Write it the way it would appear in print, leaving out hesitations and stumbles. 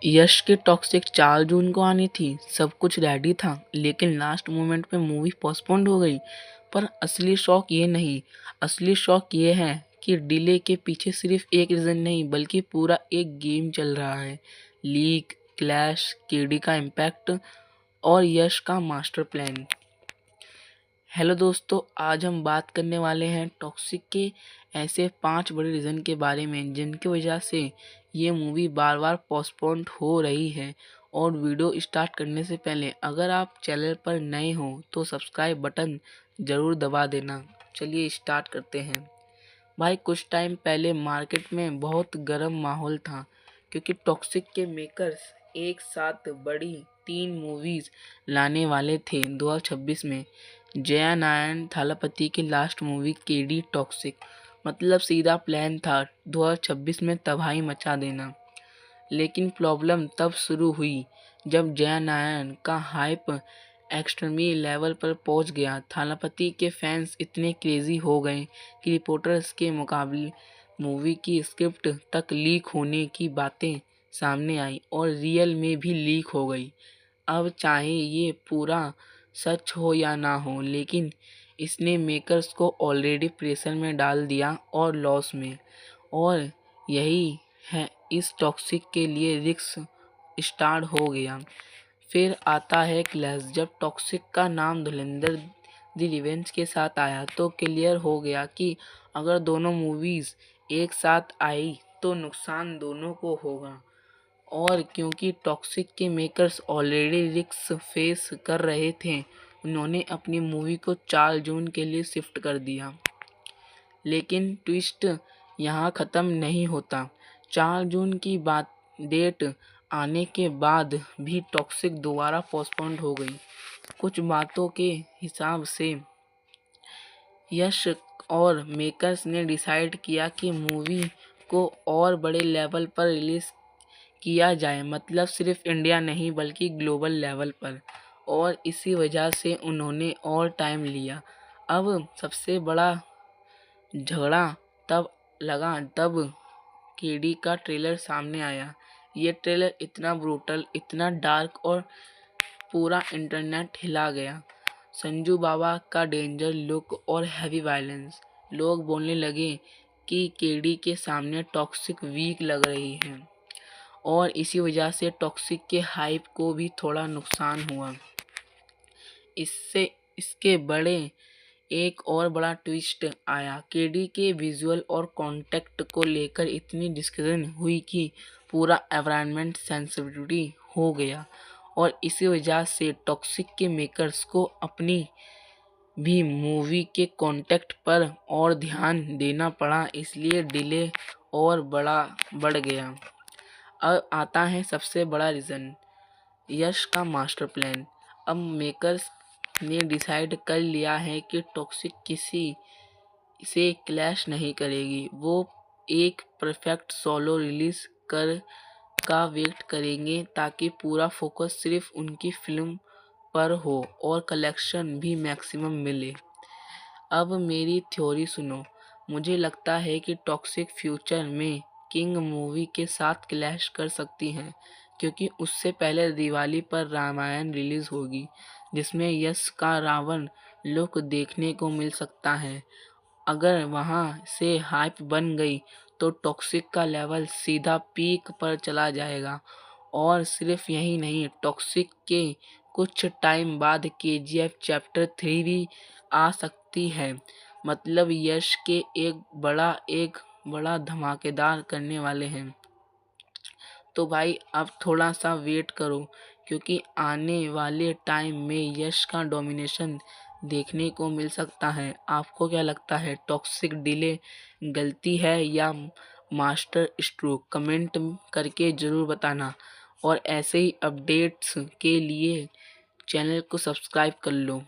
यश की टॉक्सिक 4 जून को आनी थी, सब कुछ रेडी था, लेकिन लास्ट मोमेंट पे मूवी पोस्टपोन्ड हो गई। पर असली शौक ये नहीं, असली शौक ये है कि डिले के पीछे सिर्फ एक रीज़न नहीं बल्कि पूरा एक गेम चल रहा है। लीक, क्लैश, केडी का इम्पैक्ट और यश का मास्टर प्लान। हेलो दोस्तों, आज हम बात करने वाले हैं टॉक्सिक के ऐसे 5 बड़े रीज़न के बारे में जिनकी वजह से ये मूवी बार बार पोस्टपोन्ड हो रही है। और वीडियो स्टार्ट करने से पहले अगर आप चैनल पर नए हो तो सब्सक्राइब बटन ज़रूर दबा देना। चलिए स्टार्ट करते हैं। भाई कुछ टाइम पहले मार्केट में बहुत गर्म माहौल था क्योंकि टॉक्सिक के मेकर्स एक साथ बड़ी 3 मूवीज़ लाने वाले थे 2026 में। जया नारायण थालापति की लास्ट मूवी केडी टॉक्सिक, मतलब सीधा प्लान था 2026 में तबाही मचा देना। लेकिन प्रॉब्लम तब शुरू हुई जब जया नारायण का हाइप एक्सट्रीमी लेवल पर पहुंच गया। थालापति के फैंस इतने क्रेजी हो गए कि रिपोर्टर्स के मुकाबले मूवी की स्क्रिप्ट तक लीक होने की बातें सामने आई और रियल में भी लीक हो गई। अब चाहे ये पूरा सच हो या ना हो, लेकिन इसने मेकर्स को ऑलरेडी प्रेशर में डाल दिया और लॉस में। और यही है इस टॉक्सिक के लिए रिस्क स्टार्ट हो गया। फिर आता है क्लैश। जब टॉक्सिक का नाम धुरंधर द रिवेंज के साथ आया तो क्लियर हो गया कि अगर दोनों मूवीज़ एक साथ आई तो नुकसान दोनों को होगा। और क्योंकि टॉक्सिक के मेकर्स ऑलरेडी रिस्क फेस कर रहे थे, उन्होंने अपनी मूवी को 4 जून के लिए शिफ्ट कर दिया। लेकिन ट्विस्ट यहाँ ख़त्म नहीं होता। 4 जून की बात डेट आने के बाद भी टॉक्सिक दोबारा पोस्टपोन्ड हो गई। कुछ बातों के हिसाब से यश और मेकर्स ने डिसाइड किया कि मूवी को और बड़े लेवल पर रिलीज़ किया जाए, मतलब सिर्फ इंडिया नहीं बल्कि ग्लोबल लेवल पर। और इसी वजह से उन्होंने और टाइम लिया। अब सबसे बड़ा झगड़ा तब लगा तब केडी का ट्रेलर सामने आया। ये ट्रेलर इतना ब्रूटल, इतना डार्क और पूरा इंटरनेट हिला गया। संजू बाबा का डेंजर लुक और हैवी वायलेंस। लोग बोलने लगे कि केडी के सामने टॉक्सिक वीक लग रही है। और इसी वजह से टॉक्सिक के हाइप को भी थोड़ा नुकसान हुआ। इससे इसके बड़े एक और बड़ा ट्विस्ट आया। केडी के विजुअल और कॉन्टेक्ट को लेकर इतनी डिस्कशन हुई कि पूरा एनवायरनमेंट सेंसिटिविटी हो गया। और इसी वजह से टॉक्सिक के मेकर्स को अपनी भी मूवी के कॉन्टेक्ट पर और ध्यान देना पड़ा, इसलिए डिले और बढ़ गया। अब आता है सबसे बड़ा रीज़न, यश का मास्टर प्लान। अब मेकर्स ने डिसाइड कर लिया है कि टॉक्सिक किसी से क्लैश नहीं करेगी। वो एक परफेक्ट सोलो रिलीज कर का वेट करेंगे ताकि पूरा फोकस सिर्फ उनकी फिल्म पर हो और कलेक्शन भी मैक्सिमम मिले। अब मेरी थ्योरी सुनो। मुझे लगता है कि टॉक्सिक फ्यूचर में किंग मूवी के साथ क्लैश कर सकती हैं, क्योंकि उससे पहले दिवाली पर रामायण रिलीज होगी जिसमें यश का रावण लुक देखने को मिल सकता है। अगर वहां से हाइप बन गई तो टॉक्सिक का लेवल सीधा पीक पर चला जाएगा। और सिर्फ यही नहीं, टॉक्सिक के कुछ टाइम बाद केजीएफ चैप्टर 3 भी आ सकती है। मतलब यश के एक बड़ा धमाकेदार करने वाले हैं। तो भाई अब थोड़ा सा वेट करो, क्योंकि आने वाले टाइम में यश का डोमिनेशन देखने को मिल सकता है। आपको क्या लगता है, टॉक्सिक डिले गलती है या मास्टर स्ट्रोक? कमेंट करके ज़रूर बताना। और ऐसे ही अपडेट्स के लिए चैनल को सब्सक्राइब कर लो।